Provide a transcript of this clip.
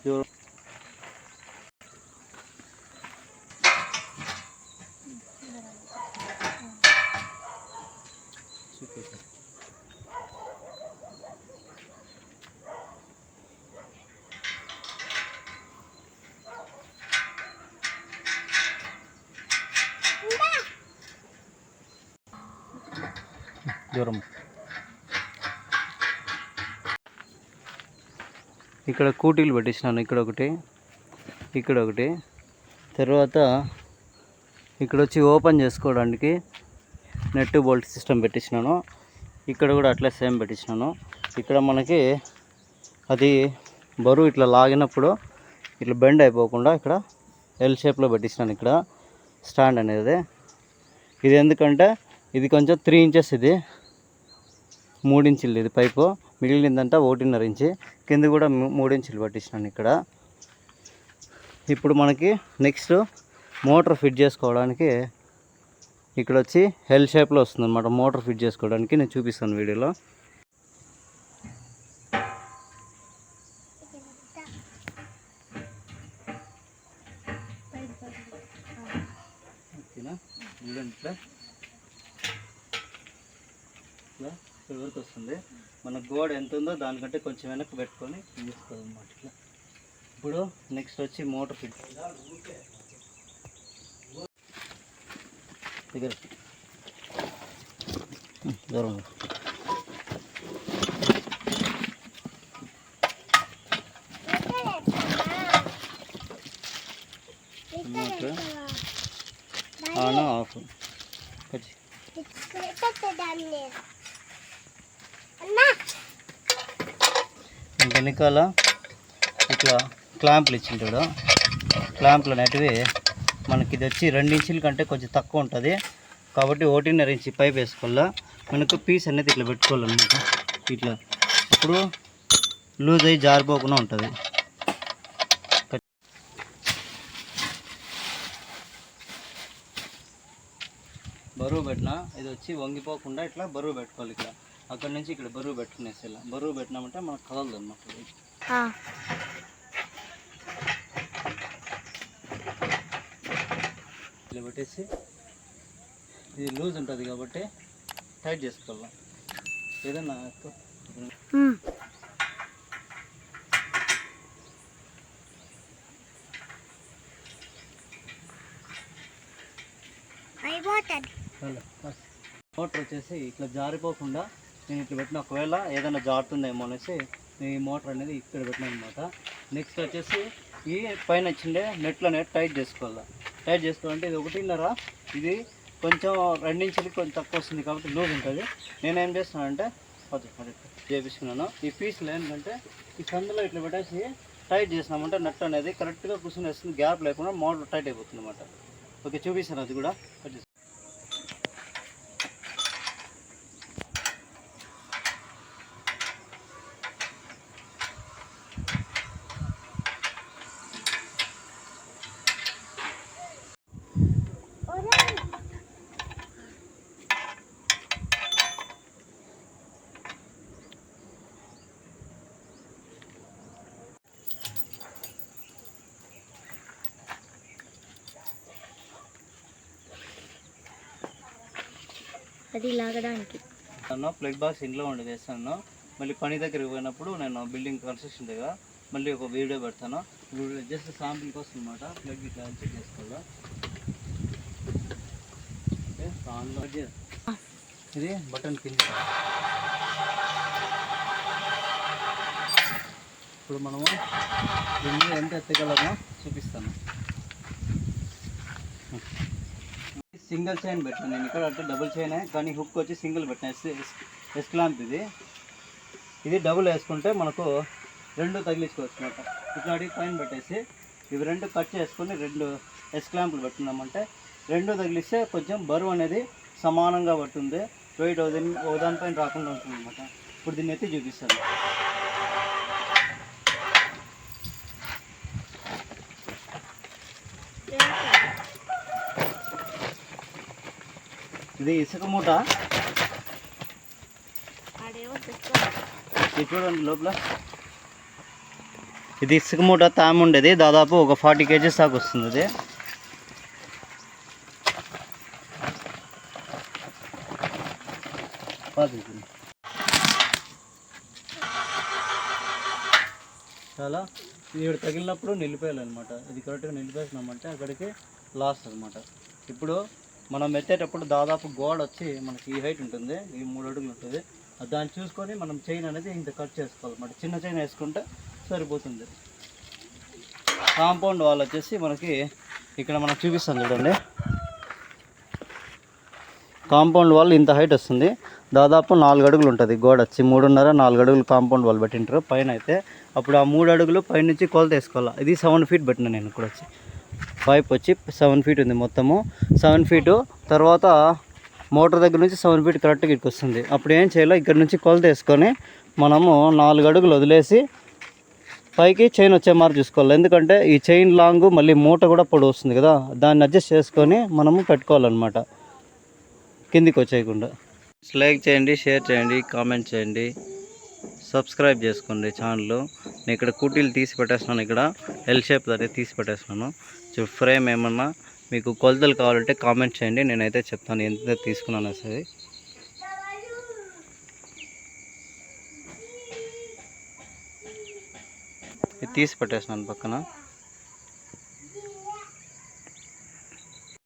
దూరం ఇక్కడ కూటీలు పెట్టించినాను, ఇక్కడ ఒకటి తర్వాత ఇక్కడ వచ్చి ఓపెన్ చేసుకోవడానికి నెట్ బోల్ట్ సిస్టమ్ పెట్టించినాను. ఇక్కడ కూడా అట్లా సేమ్ పెట్టించినాను. ఇక్కడ మనకి అది బరువు ఇట్లా లాగినప్పుడు ఇట్లా బెండ్ అయిపోకుండా ఇక్కడ ఎల్ షేప్లో పెట్టించినాను. ఇక్కడ స్టాండ్ అనేది ఇది ఎందుకంటే ఇది కొంచెం 3 ఇంచెస్, ఇది 3 ఇంచులు ఇది పైపు, మిగిలిందంతా 1.5 ఇంచు, కింద కూడా 3 ఇంచులు పట్టించినాను ఇక్కడ. ఇప్పుడు మనకి నెక్స్ట్ మోటార్ ఫిట్ చేసుకోవడానికి ఇక్కడ వచ్చి ఎల్ షేప్లో వస్తుంది అన్నమాట. మోటార్ ఫిట్ చేసుకోవడానికి నేను చూపిస్తాను వీడియోలో. ఇట్లా వరకు వస్తుంది. మన గోడ ఎంత ఉందో దానికంటే కొంచెం వెనక్కి పెట్టుకొని తీసుకోవాలన్నమాట ఇట్లా. ఇప్పుడు నెక్స్ట్ వచ్చి మోటార్ ఫిట్ దగ్గర దూరం మోటార్ ఆన్ ఆఫ్ వెనకాల ఇట్లా క్లాంపులు ఇచ్చింటాడు. క్లాంపులు అనేటివి మనకి ఇది వచ్చి 2 ఇంచుల కంటే కొంచెం తక్కువ ఉంటుంది కాబట్టి 1.5 ఇంచు పైప్ వేసుకోవాలా. మనకు పీస్ అనేది ఇట్లా పెట్టుకోవాలన్నమాట. ఇట్లా ఇప్పుడు లూజ్ అయ్యి జారిపోకుండా ఉంటుంది. బరువు పెట్టినా ఇది వచ్చి వంగిపోకుండా ఇట్లా బరువు పెట్టుకోవాలి. ఇక్కడ అక్కడ నుంచి ఇక్కడ బరువు పెట్టుకునేసి ఇలా బరువు పెట్టినామంటే మనకు కదలదు అన్నమాట. ఇలా పెట్టేసి ఇది లూజ్ ఉంటుంది కాబట్టి టైట్ చేసుకోవాలి. ఏదన్నా మోటార్ వచ్చేసి ఇట్లా జారిపోకుండా నేను ఇట్లా పెట్టిన, ఒకవేళ ఏదైనా జారుతుందేమో అనేసి నేను ఈ మోటార్ అనేది ఇక్కడ పెట్టినా అనమాట. నెక్స్ట్ వచ్చేసి ఈ పైన వచ్చిండే నెట్లో అనేది టైట్ చేసుకోవాలి. టైట్ చేసుకోవాలంటే ఇది 1.5, ఇది కొంచెం 2 ఇంచులకి కొంచెం తక్కువ వస్తుంది కాబట్టి లూజ్ ఉంటుంది. నేనేం చేస్తున్నానంటే చేపించుకున్నాను. ఈ పీస్లో ఏంటంటే ఈ సందులో ఇట్లా పెట్టేసి టైట్ చేసినామంటే నెట్ అనేది కరెక్ట్గా కూర్చొని వస్తుంది, గ్యాప్ లేకుండా మోటార్ టైట్ అయిపోతుంది అనమాట. ఓకే, చూపిస్తాను అది కూడా. అది లాగడానికి ప్లగ్ బాక్స్ ఇంట్లో ఉండి వేస్తాను. మళ్ళీ పని దగ్గరికి పోయినప్పుడు నేను బిల్డింగ్ కన్స్ట్రక్షన్ దగ్గర మళ్ళీ ఒక వీడియో పెడతాను. జస్ట్ శాంపిల్ కోసం అనమాట. ప్లగ్ ఇట్లా చెక్ చేసుకోవాలా. ఇది బటన్ పిన్. ఇప్పుడు మనము దీన్ని ఎంత ఎత్తగలమో చూపిస్తాను. సింగిల్ చైన్ పెట్టాను నేను ఇక్కడ, అంటే డబుల్ చైనే కానీ హుక్ వచ్చి సింగిల్ పెట్టాను. ఎస్ క్లాంప్ ఇది డబుల్ వేసుకుంటే మనకు 2 తగిలించుకోవచ్చు అనమాట. ఇట్లా అడిగి పైన పెట్టేసి ఇవి 2 కట్ చేసుకొని 2 ఎస్ క్లాంపులు పెట్టుకున్నామంటే 2 తగిలిస్తే కొంచెం బరువు అనేది సమానంగా పడుతుంది. వెయిట్ ఓ దానిపైన రాకుండా ఉంటుంది అనమాట. ఇప్పుడు దీన్ని ఎత్తి చూపిస్తాను. ఇది ఇసుక మూట. ఇది చూడండి లోపల ఇది ఇసుక మూట తాము ఉండేది, దాదాపు ఒక 40 కేజీస్ దాకా వస్తుంది అది. చాలా ఇక్కడ తగిలినప్పుడు నిలిపేయాలన్నమాట. ఇది కరెక్ట్గా నిలిపేసినామంటే అక్కడికి లాస్ట్ అనమాట. ఇప్పుడు మనం ఎత్తేటప్పుడు దాదాపు గోడ వచ్చి మనకి ఈ హైట్ ఉంటుంది, ఈ 3 అడుగులు ఉంటుంది. దాన్ని చూసుకొని మనం చైన్ అనేది ఇంత కట్ చేసుకోవాలన్నమాట. చిన్న చైన్ వేసుకుంటే సరిపోతుంది. కాంపౌండ్ వాల్ వచ్చేసి మనకి ఇక్కడ మనం చూపిస్తాం చూడండి. కాంపౌండ్ వాల్ ఇంత హైట్ వస్తుంది, దాదాపు 4 అడుగులు ఉంటుంది. గోడ వచ్చి 3.5-4 అడుగులు కాంపౌండ్ వాల్ పెట్టింటారు పైన అయితే. అప్పుడు ఆ 3 అడుగులు పైనుంచి కొలత వేసుకోవాలి. ఇది 7 ఫీట్ పెట్టినా నేను ఇక్కడ వచ్చి. పైప్ వచ్చి 7 ఫీట్ ఉంది మొత్తము. 7 ఫీటు తర్వాత మోటార్ దగ్గర నుంచి 7 ఫీట్ కరెక్ట్గా ఇక్కడికి వస్తుంది. అప్పుడు ఏం చేయాలో ఇక్కడ నుంచి కొలత వేసుకొని మనము 4 అడుగులు వదిలేసి పైకి చైన్ వచ్చే మారు చూసుకోవాలి. ఎందుకంటే ఈ చైన్ లాంగ్ మళ్ళీ మూట కూడా పొడవు వస్తుంది కదా, దాన్ని అడ్జస్ట్ చేసుకొని మనము పెట్టుకోవాలన్నమాట కిందికి వచ్చేయకుండా. లైక్ చేయండి, షేర్ చేయండి, కామెంట్ చేయండి, సబ్స్క్రైబ్ చేసుకోండి ఛానల్. నేను ఇక్కడ కూటీలు తీసి పెట్టేస్తున్నాను, ఇక్కడ ఎల్ షేప్ దగ్గర తీసి పెట్టేస్తున్నాను. ఫ్రేమ్ ఏమన్నా మీకు కొలతలు కావాలంటే కామెంట్ చేయండి, నేనైతే చెప్తాను ఎంత తీసుకున్నాను సరే. ఇది తీసి పెట్టేస్తున్నాను పక్కన.